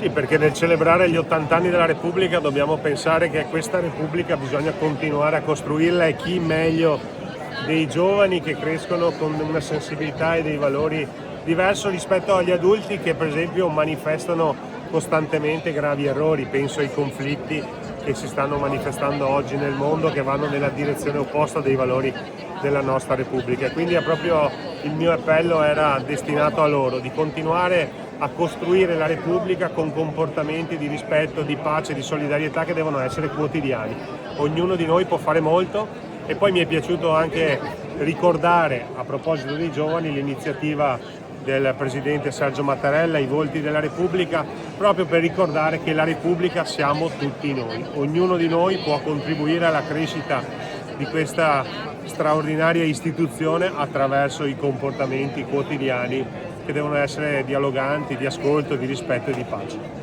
Sì, perché nel celebrare gli 80 anni della Repubblica dobbiamo pensare che questa Repubblica bisogna continuare a costruirla, e chi meglio dei giovani che crescono con una sensibilità e dei valori diverso rispetto agli adulti che per esempio manifestano costantemente gravi errori. Penso ai conflitti che si stanno manifestando oggi nel mondo, che vanno nella direzione opposta dei valori della nostra Repubblica. Quindi proprio il mio appello era destinato a loro, di continuare a costruire la Repubblica con comportamenti di rispetto, di pace, di solidarietà che devono essere quotidiani. Ognuno di noi può fare molto, e poi mi è piaciuto anche ricordare, a proposito dei giovani, l'iniziativa del Presidente Sergio Mattarella, I Volti della Repubblica, proprio per ricordare che la Repubblica siamo tutti noi. Ognuno di noi può contribuire alla crescita di questa straordinaria istituzione attraverso i comportamenti quotidiani che devono essere dialoganti, di ascolto, di rispetto e di pace.